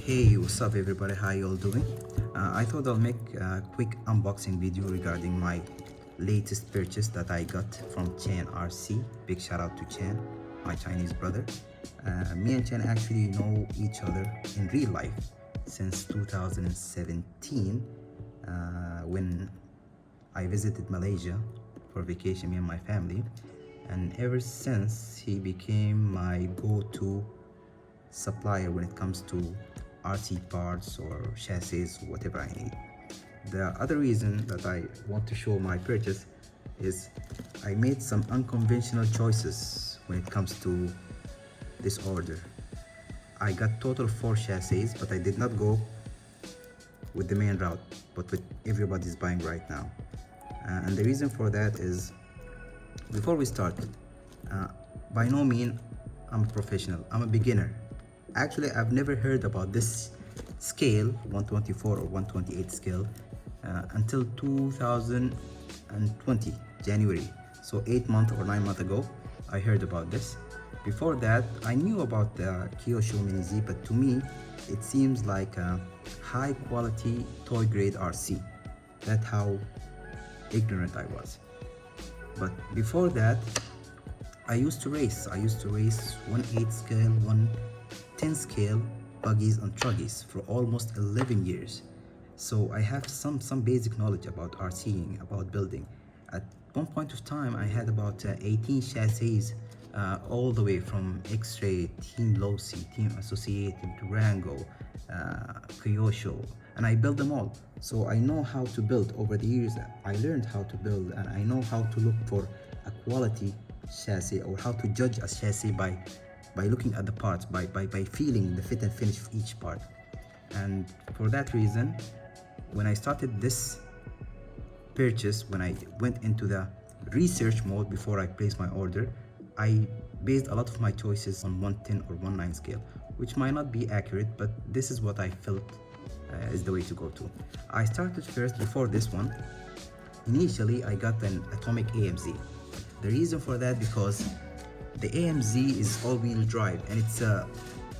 Hey, what's up everybody, how you all doing? I thought I'll make a quick unboxing video regarding my latest purchase that I got from Chan RC. Big shout out to Chan, my Chinese brother. Me and Chan actually know each other in real life since 2017 when I visited Malaysia for vacation, me and my family. And ever since, he became my go-to supplier when it comes to RC parts or chassis, whatever I need. The other reason that I want to show my purchase is I made some unconventional choices when it comes to this order. I got total 4 chassis, but I did not go with the main route, but with everybody's buying right now. And the reason for that is, before we start, by no means I'm a professional, I'm a beginner. Actually, I've never heard about this scale, 124 or 128 scale, until 2020, January. So 8 months or 9 months ago, I heard about this. Before that, I knew about the Kyosho Mini Z, but to me, it seems like a high quality toy grade RC. That's how ignorant I was. But before that, I used to race 1/8 scale, 1/10 scale buggies and truggies for almost 11 years. So I have some basic knowledge about RCing, about building. At one point of time, I had about 18 chassis, all the way from X-Ray, Team Losi, Team Associated, Durango, Kyosho, and I built them all. So I know how to build. Over the years, I learned how to build, and I know how to look for a quality chassis, or how to judge a chassis by looking at the parts, by feeling the fit and finish of each part. And for that reason, when I started this purchase, when I went into the research mode before I placed my order, I based a lot of my choices on 110 or 19 scale, which might not be accurate, but this is what I felt is the way to go to. I started first, before this one. Initially, I got an Atomic AMZ. The reason for that, because the AMZ is all-wheel drive and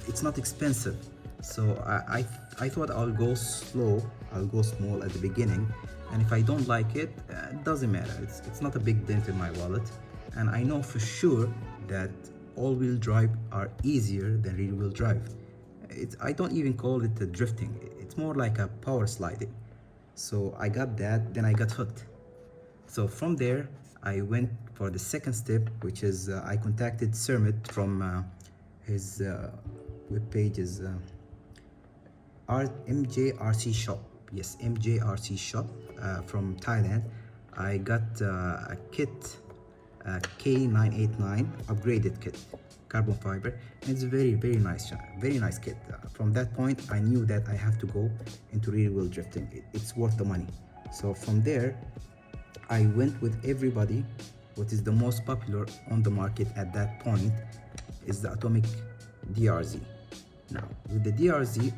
it's not expensive. So I thought I'll go slow, I'll go small at the beginning, and if I don't like it, it doesn't matter. It's not a big dent in my wallet, and I know for sure that all-wheel drive are easier than rear-wheel drive. I don't even call it a drifting. It's more like a power sliding. So I got that, then I got hooked. So from there, I went for the second step, which is I contacted Servo from his webpage is MJRC Shop. Yes, MJRC Shop from Thailand. I got a kit, K989 upgraded kit, carbon fiber, and it's a very nice kit. From that point, I knew that I have to go into rear wheel drifting. It's worth the money. So from there, I went with everybody. What is the most popular on the market at that point is the Atomic DRZ. Now, with the DRZ,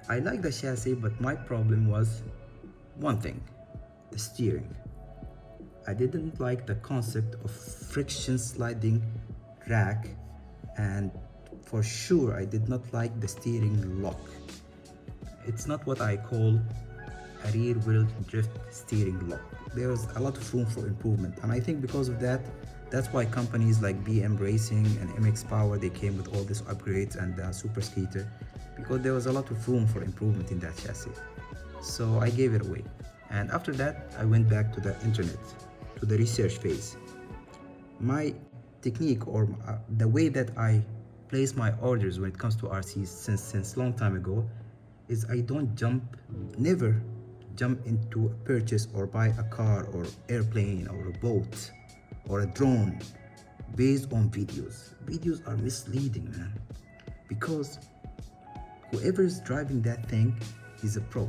I like the chassis, but my problem was one thing: the steering. I didn't like the concept of friction sliding rack, and for sure I did not like the steering lock. It's not what I call a rear wheel drift steering lock. There was a lot of room for improvement, and I think because of that, that's why companies like BM Racing and MX Power, they came with all these upgrades, and Super Skeeter, because there was a lot of room for improvement in that chassis. So I gave it away, and after that I went back to the internet, to the research phase. My technique, or the way that I place my orders when it comes to RCs since long time ago, is I don't never jump into a purchase or buy a car or airplane or a boat or a drone based on videos. Videos are misleading, man, because whoever is driving that thing is a pro.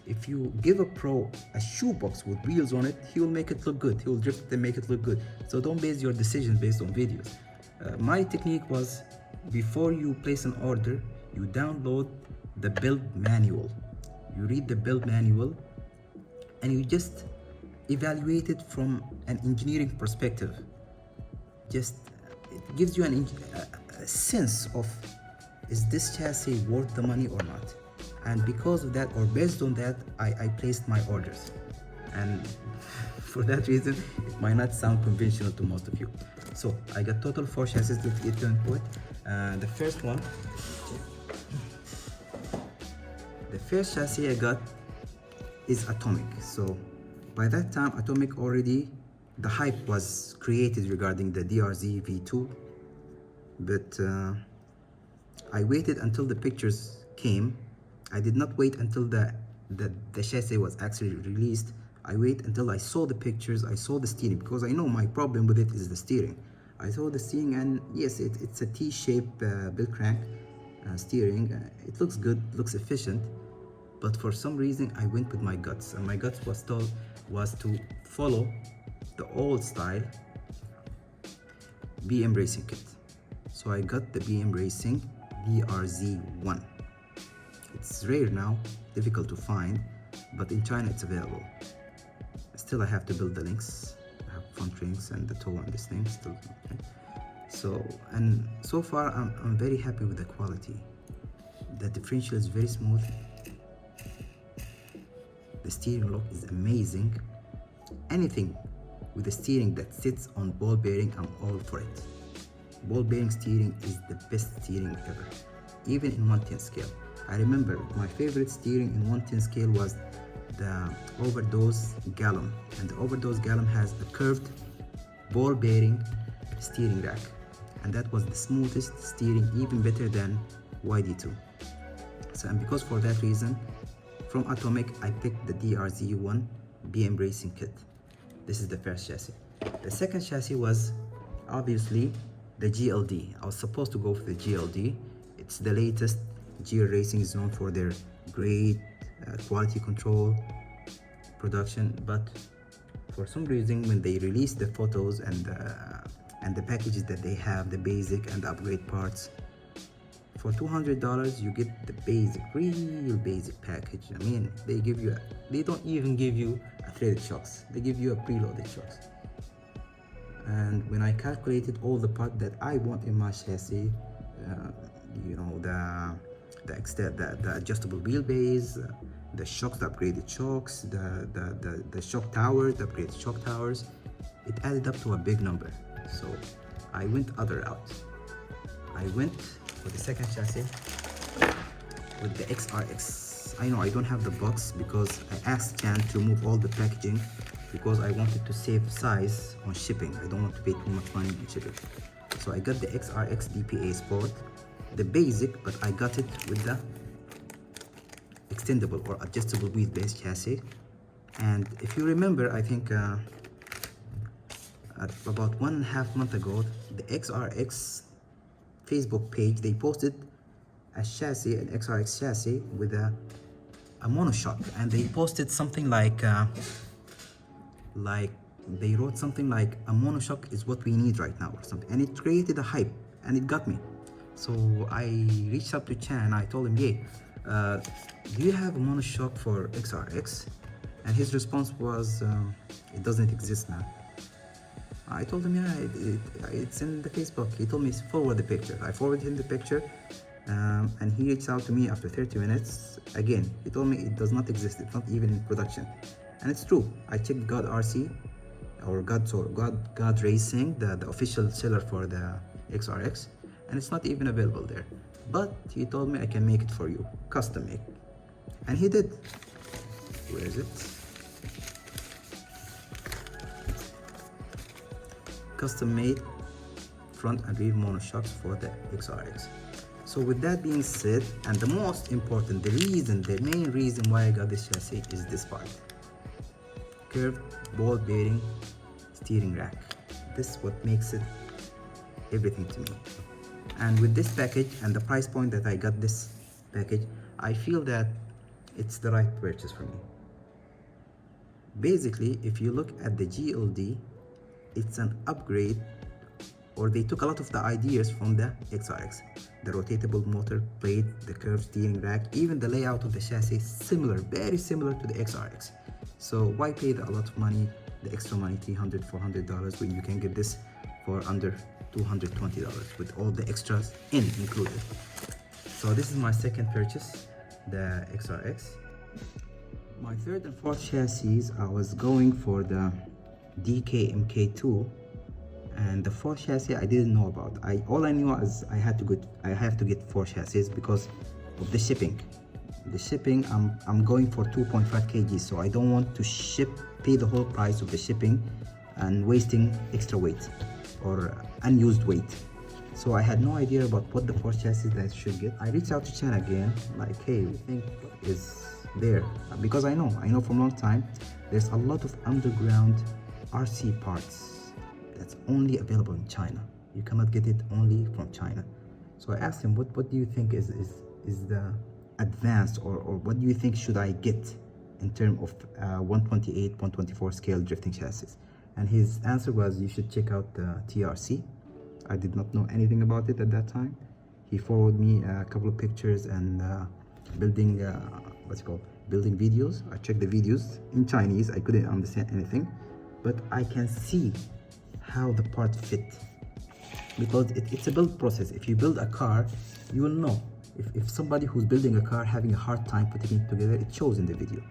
If you give a pro a shoebox with wheels on it, he will make it look good. He will drift it and make it look good. So don't base your decisions based on videos. My technique was, before you place an order, you download the build manual. You read the build manual and you just evaluate it from an engineering perspective. Just it gives you a sense of is this chassis worth the money or not? And because of that, or based on that, I placed my orders. And for that reason, it might not sound conventional to most of you. So I got total 4 chassis to get into it. The first chassis I got is Atomic. So by that time, Atomic already, the hype was created regarding the DRZ V2, but I waited until the pictures came. I did not wait until the chassis was actually released. I wait until I saw the pictures, I saw the steering, because I know my problem with it is the steering. I saw the steering, and yes, it's a T-shaped bill crank steering. It looks good, looks efficient, but for some reason I went with my guts, and my guts was to follow the old style BM Racing kit. So I got the BM Racing DRZ1. It's rare now, difficult to find, but in China it's available. Still, I have to build the links. I have front rings and the toe on this thing still. Okay. So far I'm very happy with the quality. The differential is very smooth. The steering lock is amazing. Anything with the steering that sits on ball bearing, I'm all for it. Ball bearing steering is the best steering ever, even in 1/10 scale. I remember my favorite steering in 1/10 scale was the Overdose Gallon, and the Overdose Gallon has a curved ball bearing steering rack, and that was the smoothest steering, even better than YD2. So, and because for that reason, from Atomic I picked the DRZ1 BM Racing kit. This is the first chassis. The second chassis was obviously the GLD. I was supposed to go for the GLD. It's the latest. GL Racing is known for their great quality control, production, but for some reason when they released the photos and the packages that they have, the basic and the upgrade parts, for $200 you get the basic, real basic package. I mean, they don't even give you a threaded shocks, they give you a preloaded shocks. And when I calculated all the parts that I want in my chassis, you know, the adjustable wheelbase, the shocks, the upgraded shocks, the shock towers, the upgraded shock towers, it added up to a big number. So I went other route. I went for the second chassis with the XRX. I know I don't have the box because I asked Chan to remove all the packaging because I wanted to save size on shipping. I don't want to pay too much money on shipping. So I got the XRX DPA Sport, the basic, but I got it with the extendable or adjustable wheelbase chassis. And if you remember, I think about 1.5 months ago, the XRX Facebook page, they posted a chassis, an XRX chassis with a monoshock, and they posted something like they wrote something like a monoshock is what we need right now or something, and it created a hype and it got me. So I reached out to Chan. I told him, yeah, do you have a monoshock for XRX? And his response was, it doesn't exist now. I told him, yeah, it's in the Facebook. He told me, forward the picture. I forwarded him the picture, and he reached out to me after 30 minutes. Again, he told me it does not exist. It's not even in production. And it's true. I checked God RC, or God Racing, the official seller for the XRX, and it's not even available there. But he told me I can make it for you, custom make. And he did. Where is it? Custom made front and rear monoshocks for the XRX. So with that being said, and the most important, the main reason why I got this chassis is this part. Curved ball bearing steering rack. This is what makes it everything to me. And with this package and the price point that I got this package, I feel that it's the right purchase for me. Basically, if you look at the GLD, it's an upgrade, or they took a lot of the ideas from the XRX. The rotatable motor plate, the curved steering rack, even the layout of the chassis, similar, very similar to the XRX. So why pay a lot of money, the extra money, $300, $400, when you can get this for under $220 with all the extras included. So this is my second purchase, the XRX. My third and fourth chassis, I was going for the DK-MK2, and the fourth chassis I didn't know about. All I knew is I have to get four chassis because of the shipping. The shipping, I'm going for 2.5 kg, so I don't want to pay the whole price of the shipping and wasting extra weight or unused weight. So I had no idea about what the fourth chassis that I should get. I reached out to China again, like, hey, we think is there, because I know from a long time there's a lot of underground RC parts that's only available in China. You cannot get it only from China. So I asked him, what do you think is the advanced, or what do you think should I get in terms of 128, 124 scale drifting chassis? And his answer was, you should check out the TRC. I did not know anything about it at that time. He forwarded me a couple of pictures and building building videos. I checked the videos in Chinese. I couldn't understand anything, but I can see how the parts fit, because it's a build process. If you build a car, you will know. If somebody who's building a car having a hard time putting it together, it shows in the video.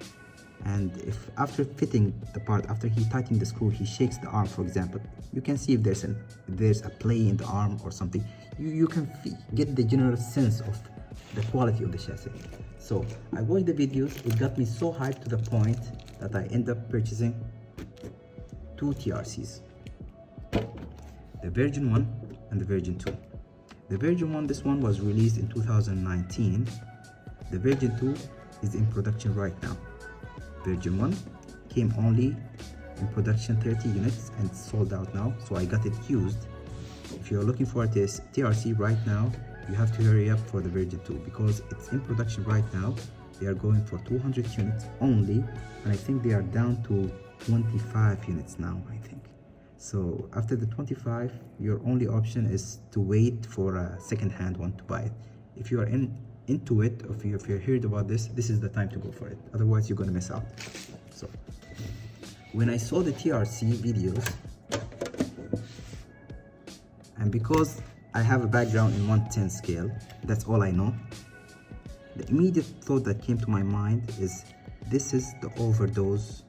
And if after fitting the part, after he tightening the screw, he shakes the arm, for example, you can see if there's a play in the arm or something. You can get the general sense of the quality of the chassis. So I watched the videos. It got me so hyped to the point that I ended up purchasing two TRCs, the Virgin 1 and the Virgin 2. The Virgin 1, this one was released in 2019. The Virgin 2 is in production right now. Virgin 1 came only in production 30 units and it's sold out now, so I got it used. If you're looking for this TRC right now, you have to hurry up for the Virgin 2 because it's in production right now. They are going for 200 units only, and I think they are down to 25 units now, I think. So after the 25, your only option is to wait for a second-hand one to buy it. If you are into it, or if you heard about this is the time to go for it. Otherwise, you're gonna miss out. So when I saw the TRC videos, and because I have a background in 110 scale, that's all I know, the immediate thought that came to my mind is, this is the overdose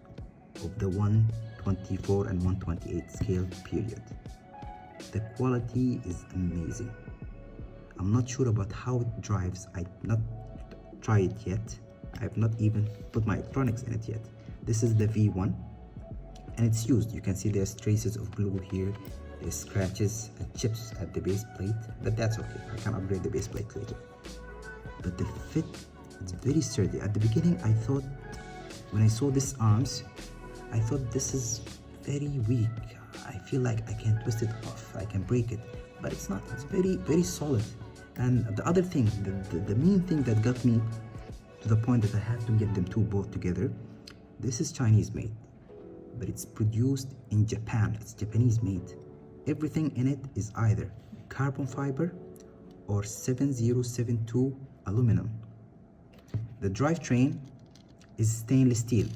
of the 124 and 128 scale period. The quality is amazing. I'm not sure about how it drives. I've not tried it yet. I've not even put my electronics in it yet. This is the V1 and it's used. You can see there's traces of glue here. There's scratches and chips at the base plate, but that's okay. I can upgrade the base plate later. But the fit, it's very sturdy. At the beginning, I thought, when I saw these arms, I thought this is very weak. I feel like I can twist it off, I can break it, but it's not. It's very, very solid. And the other thing, the main thing that got me to the point that I have to get them two both together, this is Chinese made, but it's produced in Japan. It's Japanese made. Everything in it is either carbon fiber or 7072 aluminum. The drivetrain is stainless steel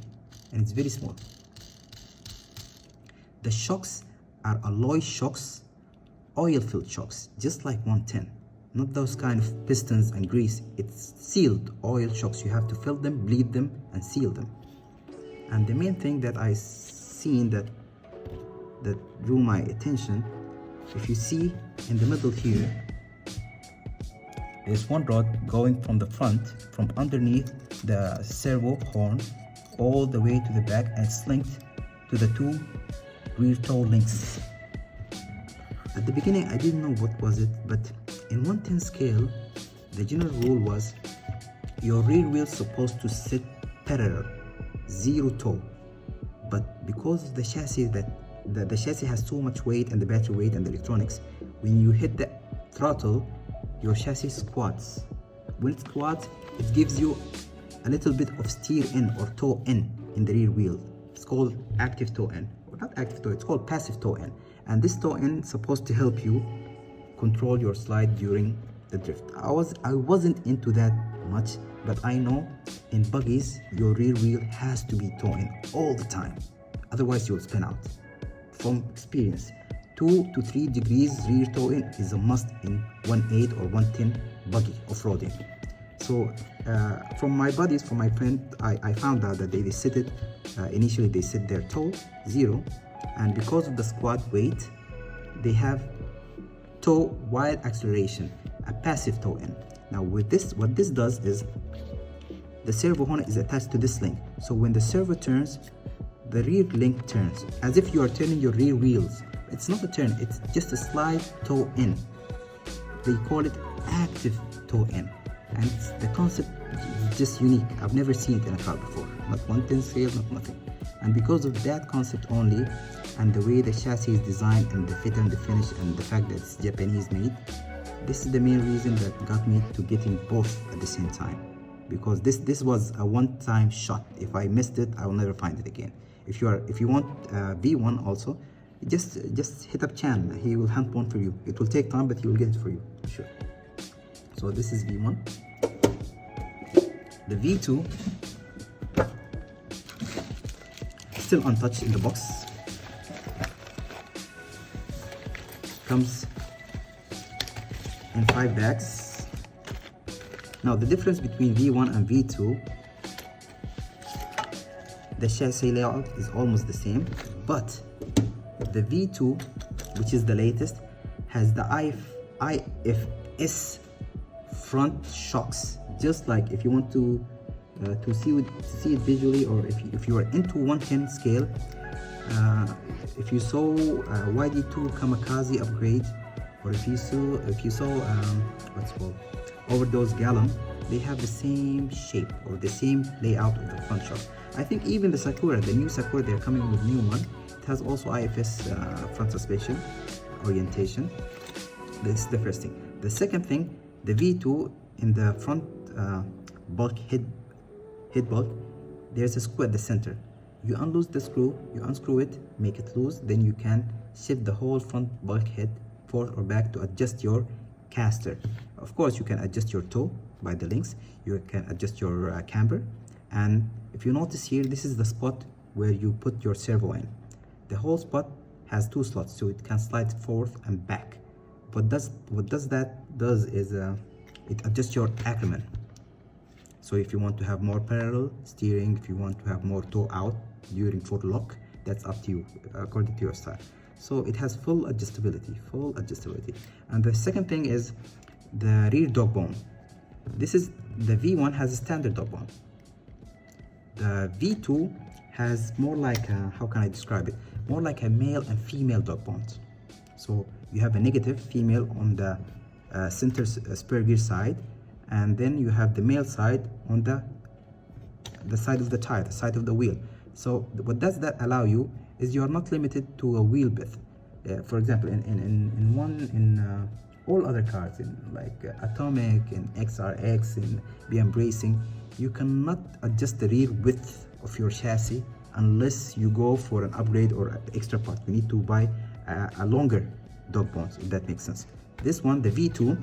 and it's very small. The shocks are alloy shocks, oil-filled shocks, just like 110. Not those kind of pistons and grease. It's sealed oil shocks. You have to fill them, bleed them, and seal them. And the main thing that I seen that drew my attention, if you see in the middle here, there's one rod going from the front, from underneath the servo horn, all the way to the back, and it's linked to the two rear toe links. At the beginning, I didn't know what was it, but in 110 scale, the general rule was your rear wheel is supposed to sit parallel, zero toe. But because of the chassis, the chassis has so much weight, and the battery weight and the electronics, when you hit the throttle, your chassis squats. When it squats, it gives you a little bit of steer in or toe in the rear wheel. It's called active toe in, or not active toe, it's called passive toe in. And this toe in is supposed to help you control your slide during the drift. I wasn't into that much, but I know in buggies your rear wheel has to be toe in all the time, otherwise you'll spin out. From experience, 2 to 3 degrees rear toe in is a must in 1.8 or 1.10 buggy off-roading. So from my buddies, from my friend, I found out that they set it, initially they set their toe 0, and because of the squat weight, they have toe wide acceleration, a passive toe in. Now with this, what this does is, the servo horn is attached to this link. So when the servo turns, the rear link turns, as if you are turning your rear wheels. It's not a turn, it's just a slide toe in. They call it active toe in. And the concept is just unique. I've never seen it in a car before. Not 110 scale, not nothing. And because of that concept only, and the way the chassis is designed, and the fit and the finish, and the fact that it's Japanese made, this is the main reason that got me to getting both at the same time. Because this was a one-time shot. If I missed it, I will never find it again. If you want V1 also, just hit up Chan. He will hunt one for you. It will take time, but he will get it for you, sure. So this is V1. The V2 still untouched in the box. Comes in 5 bags. Now the difference between V1 and V2, the chassis layout is almost the same, but the V2, which is the latest, has the IFS front shocks. Just like if you want to see it visually, or if you are into 110 scale, if you saw YD2 Kamikaze upgrade, or if you saw what's called Overdose Gallon, they have the same shape or the same layout of the front shock. I think even the Sakura, the new Sakura, they're coming with new one. It has also IFS front suspension orientation. This is the first thing. The second thing, the V2 in the front bulk head bulk, there's a screw at the center. You unloose the screw, you unscrew it, make it loose, then you can shift the whole front bulkhead forth or back to adjust your caster. Of course, you can adjust your toe by the links, you can adjust your camber, and if you notice here, this is the spot where you put your servo in. The whole spot has 2 slots, so it can slide forth and back. What that does is it adjusts your Ackerman. So if you want to have more parallel steering, if you want to have more toe out during full lock, that's up to you, according to your style. So it has full adjustability. And the second thing is the rear dog bone. This is, the V1 has a standard dog bone. The V2 has more like a, how can I describe it? More like a male and female dog bones. So you have a negative female on the center spur gear side, and then you have the male side on the side of the tire, the side of the wheel. So what does that allow you is you are not limited to a wheel width. For example, in all other cars, in like Atomic, in XRX, in BM Racing, you cannot adjust the rear width of your chassis unless you go for an upgrade or an extra part. You need to buy a longer dog bones, if that makes sense. This one, the V2,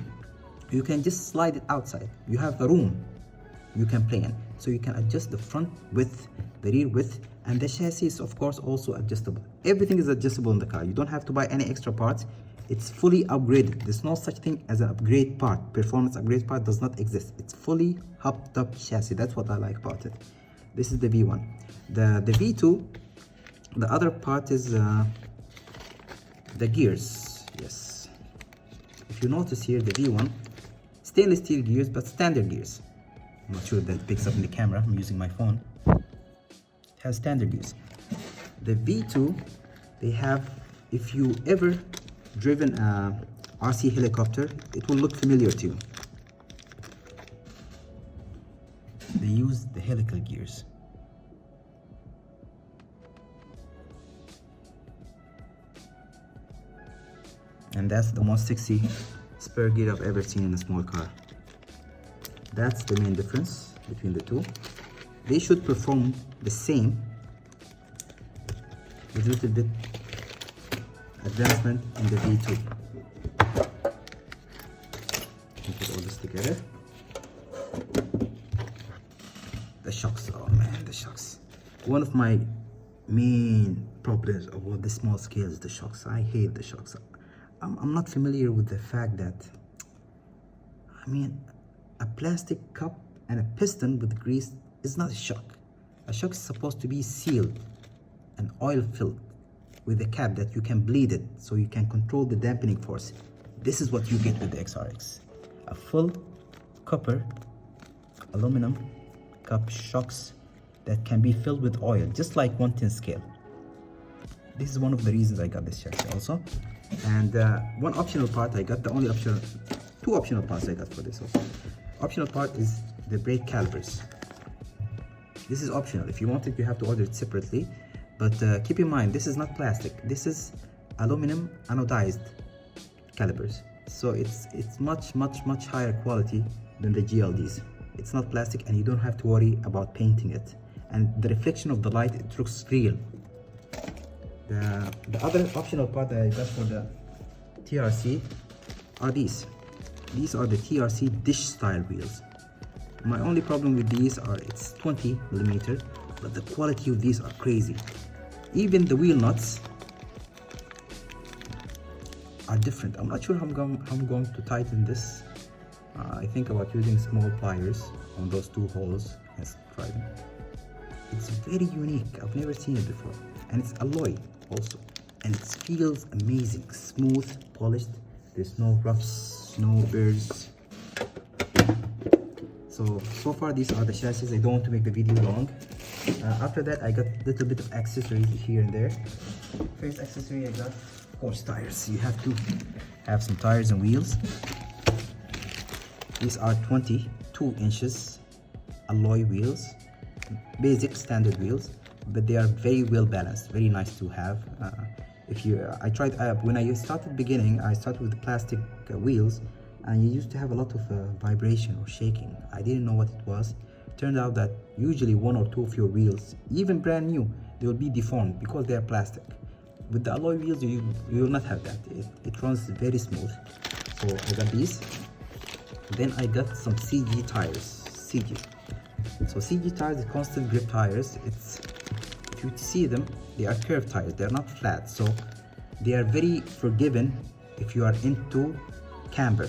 you can just slide it outside. You have a room you can play in, so you can adjust the front width, the rear width, and the chassis is of course also adjustable. Everything is adjustable in the car. You don't have to buy any extra parts. It's fully upgraded. There's no such thing as an upgrade part. Performance upgrade part does not exist. It's fully hopped up chassis. That's what I like about it. This is the V1. The V2, the other part is the gears. Yes, if you notice here, the V1, stainless steel gears, but standard gears. I'm not sure if that picks up in the camera. I'm using my phone. It has standard gears. The V2, they have, if you ever driven a RC helicopter, it will look familiar to you. They use the helical gears. And that's the most sexy spur gear I've ever seen in a small car. That's the main difference between the two. They should perform the same with a little bit advancement in the V2. Put all this together. The shocks, oh man, the shocks. One of my main problems of all the small scale is the shocks. I hate the shocks. I'm not familiar with the fact that I mean, a plastic cup and a piston with grease is not a shock. A shock is supposed to be sealed and oil filled with a cap that you can bleed it so you can control the dampening force. This is what you get with the XRX. A full copper aluminum cup shocks that can be filled with oil, just like 1/10 scale. This is one of the reasons I got this chassis also. And one optional part I got, two optional parts I got for this also. Optional part is the brake calipers. This is optional. If you want it, you have to order it separately. But keep in mind, this is not plastic. This is aluminum anodized calipers. So it's much higher quality than the GLDs. It's not plastic, and you don't have to worry about painting it. And the reflection of the light, it looks real. The other optional part that I got for the TRC are these. These are the TRC dish style wheels. My only problem with these are it's 20 millimeter, but the quality of these are crazy. Even the wheel nuts are different. I'm not sure how I'm going to tighten this. I think about using small pliers on those two holes. Let's try them. It's very unique. I've never seen it before. And it's alloy also. And it feels amazing. Smooth, polished. There's no roughs, no burrs. So far these are the chassis. I don't want to make the video long. After that, I got a little bit of accessories here and there. First accessory I got, of course, tires. You have to have some tires and wheels. These are 22 inches alloy wheels, basic standard wheels, but they are very well balanced, very nice to have. When I started beginning, I started with plastic wheels, and you used to have a lot of vibration or shaking. I didn't know what it was. Turned out that usually one or two of your wheels, even brand new, they will be deformed because they are plastic. With the alloy wheels, you will not have that. It runs very smooth. So I got these. Then I got some CG tires. CG. So CG tires are constant grip tires. If you see them, they are curved tires. They are not flat. So they are very forgiving if you are into camber.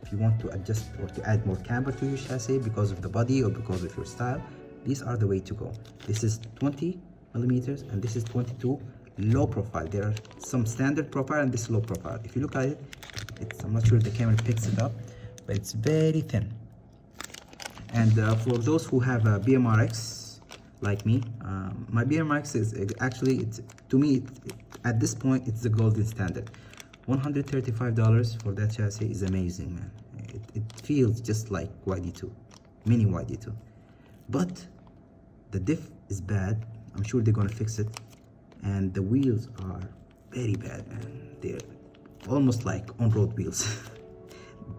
If you want to adjust or to add more camber to your chassis because of the body or because of your style, these are the way to go. This is 20 millimeters and this is 22 low profile. There are some standard profile and this low profile. If you look at it, I'm not sure if the camera picks it up, but it's very thin. And for those who have a BMRX like me, my BMRX is actually, to me, at this point, it's the golden standard. $135 for that chassis is amazing, man. It feels just like YD2, mini YD2. But the diff is bad. I'm sure they're gonna fix it. And the wheels are very bad, man. They're almost like on-road wheels.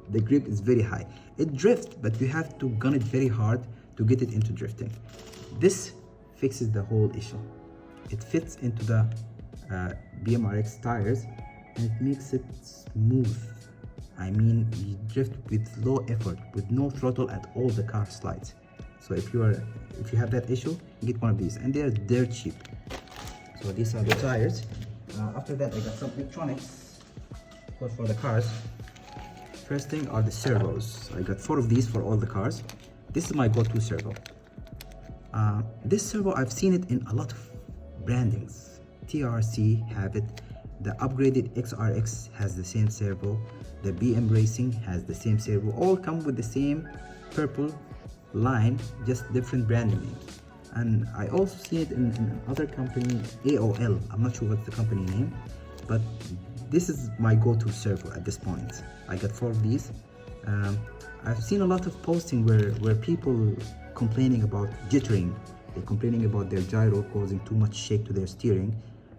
The grip is very high. It drifts, but you have to gun it very hard to get it into drifting. This fixes the whole issue. It fits into the BMRX tires and it makes it smooth. I mean, you drift with low effort, with no throttle at all. The car slides. So if you have that issue, you get one of these, and they are dirt cheap. So these are the tires. After that, I got some electronics, of course, for the cars. First thing are the servos. I got 4 of these for all the cars. This is my go-to servo. This servo, I've seen it in a lot of brandings. TRC have it. The upgraded XRX has the same servo. The BM Racing has the same servo. All come with the same purple line, just different branding names. And I also see it in other company, AOL. I'm not sure what's the company name, but this is my go-to servo at this point. I got 4 of these. I've seen a lot of posting where people complaining about jittering. They're complaining about their gyro causing too much shake to their steering.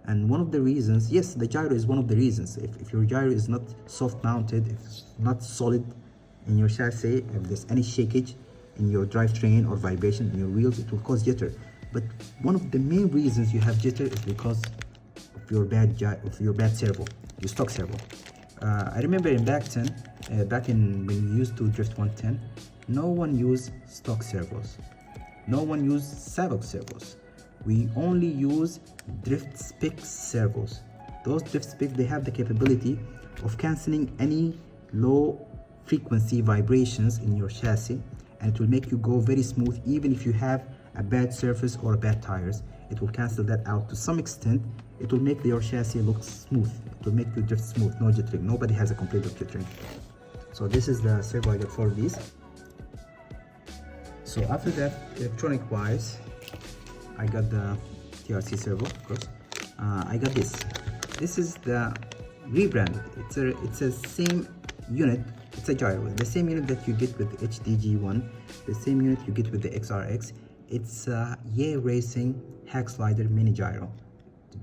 And one of the reasons, yes, the gyro is one of the reasons. If your gyro is not soft mounted, if it's not solid in your chassis, if there's any shakage in your drivetrain or vibration in your wheels, it will cause jitter. But one of the main reasons you have jitter is because of your bad servo, your stock servo. I remember back in when we used to drift 110, no one used stock servos. No one used Servos servos. We only use drift spec servos. Those drift spec, they have the capability of canceling any low frequency vibrations in your chassis, and it will make you go very smooth even if you have a bad surface or bad tires. It will cancel that out to some extent. It will make your chassis look smooth. It will make you drift smooth, no jittering. Nobody has a complaint of jittering. So this is the servo I got for these. So after that, electronic wise, I got the TRC servo, of course. I got this. This is the rebranded. It's a same unit. It's a gyro, the same unit that you get with the HDG1, the same unit you get with the XRX. It's a Yay Racing Hack Slider Mini Gyro,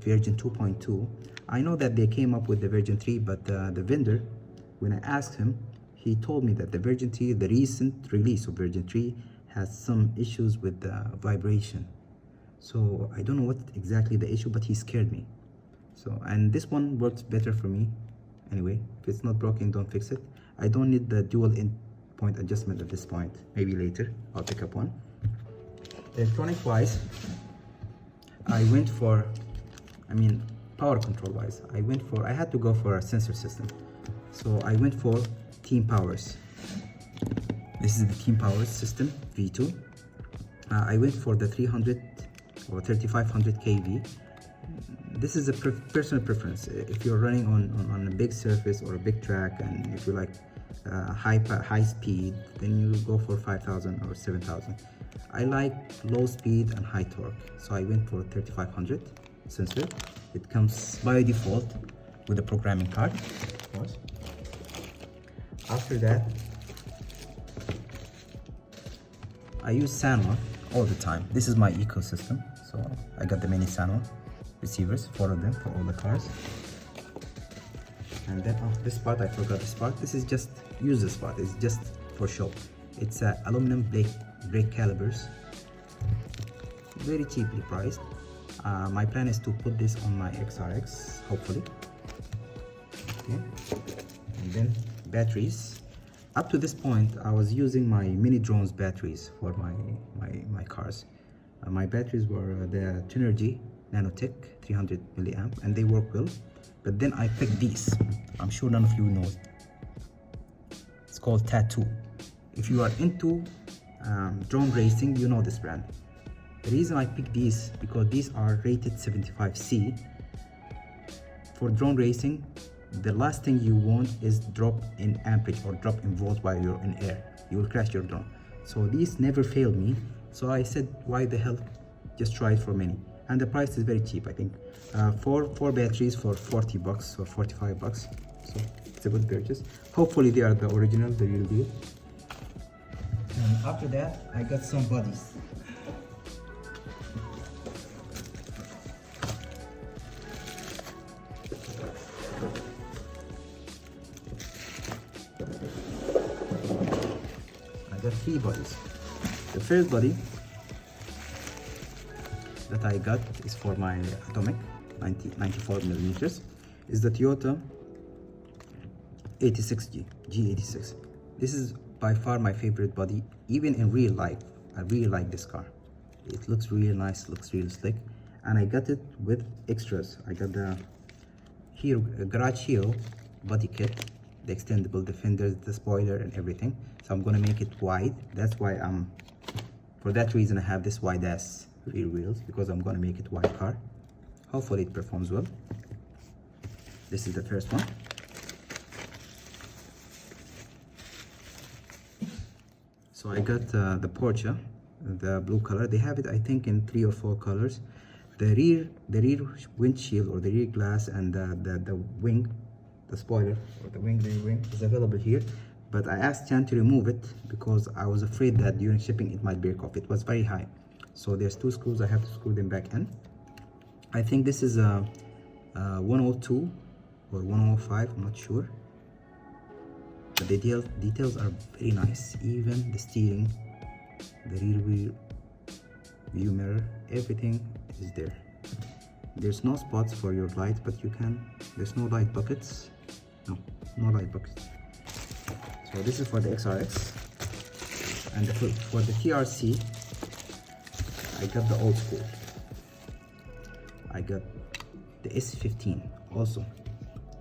version 2.2. I know that they came up with the version 3, but the vendor, when I asked him, he told me that the version 3, the recent release of version 3, has some issues with the vibration. So I don't know what exactly the issue, but he scared me. So, and this one works better for me. Anyway, if it's not broken, don't fix it. I don't need the dual in point adjustment at this point. Maybe later I'll pick up one. Electronic wise, I went for, power control wise, I had to go for a sensor system. So I went for Team Powers. This is the Team Powers system V2. I went for the 300 or 3500 kV. This is a personal preference. If you're running on a big surface or a big track, and if you like high speed, then you go for 5000 or 7000. I like low speed and high torque, so I went for 3500 sensor. It comes by default with a programming card, of course. After that, I use Sanwa all the time. This is my ecosystem, so I got the mini Sanwa receivers, 4 of them for all the cars. And then this part, I forgot this part. This is just, use this part, it's just for show. It's aluminum brake calipers, very cheaply priced. My plan is to put this on my XRX, hopefully. Okay. And then batteries. Up to this point, I was using my mini drones batteries for my cars. My batteries were the Tunergy Nanotech 300 milliamp, and they work well. But then I picked these. I'm sure none of you know. It's called Tattoo. If you are into drone racing, you know this brand. The reason I picked these, because these are rated 75C. For drone racing, the last thing you want is drop in amperage or drop in volts while you're in air. You will crash your drone. So these never failed me. So I said, why the hell, just try it for many. And the price is very cheap, I think. Four batteries for 40 bucks or 45 bucks. So it's a good purchase. Hopefully they are the original, the real deal. And after that, I got some bodies. I got 3 bodies. The first body that I got is for my Atomic 94 millimeters. Is the Toyota 86G G86. This is by far my favorite body. Even in real life, I really like this car. It looks really nice, looks really slick, and I got it with extras. I got the Garage Hero body kit, the extendable defenders, the spoiler, and everything. So I'm gonna make it wide. That's why for that reason I have this wide ass rear wheels, because I'm gonna make it wide car. Hopefully it performs well. This is the first one. So I got the Porsche, the blue color. They have it, I think, in 3 or 4 colors. The rear windshield or the rear glass and the wing, the spoiler or the rear wing is available here. But I asked Jan to remove it because I was afraid that during shipping it might break off. It was very high. So there's 2 screws. I have to screw them back in. I think this is a 102 or 105. I'm not sure. But the details are very nice. Even the steering, the rear view mirror, everything is there. There's no spots for your light, but you can. There's no light buckets. No light buckets. So this is for the XRX, and for the TRC, I got the old school. I got the S15, also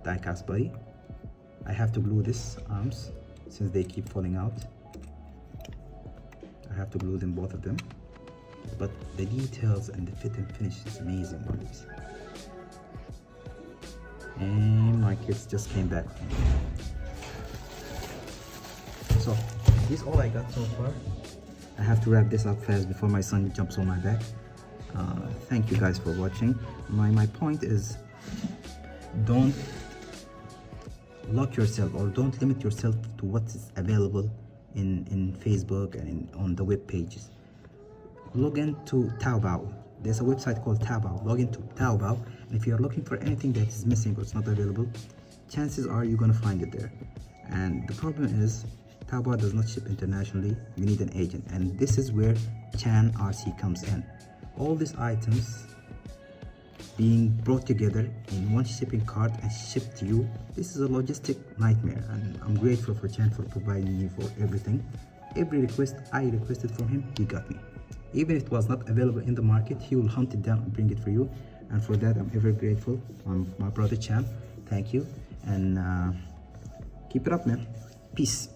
die-cast body. I have to glue this arms, since they keep falling out. I have to glue them, both of them. But the details and the fit and finish is amazing on these. And my kids just came back. So this is all I got so far. I have to wrap this up fast before my son jumps on my back. Thank you guys for watching. My point is, don't lock yourself or don't limit yourself to what is available in Facebook and on the web pages. Log into Taobao. There's a website called Taobao. Log into Taobao, and if you're looking for anything that is missing or it's not available, chances are you're gonna find it there. And the problem is, Taobao does not ship internationally. You need an agent, and this is where Chan RC comes in. All these items being brought together in one shipping cart and shipped to you, this is a logistic nightmare, and I'm grateful for Chan for providing me for everything. Every request I requested from him, he got me. Even if it was not available in the market, he will hunt it down and bring it for you, and for that I'm ever grateful. My brother Chan, thank you, and keep it up, man. Peace.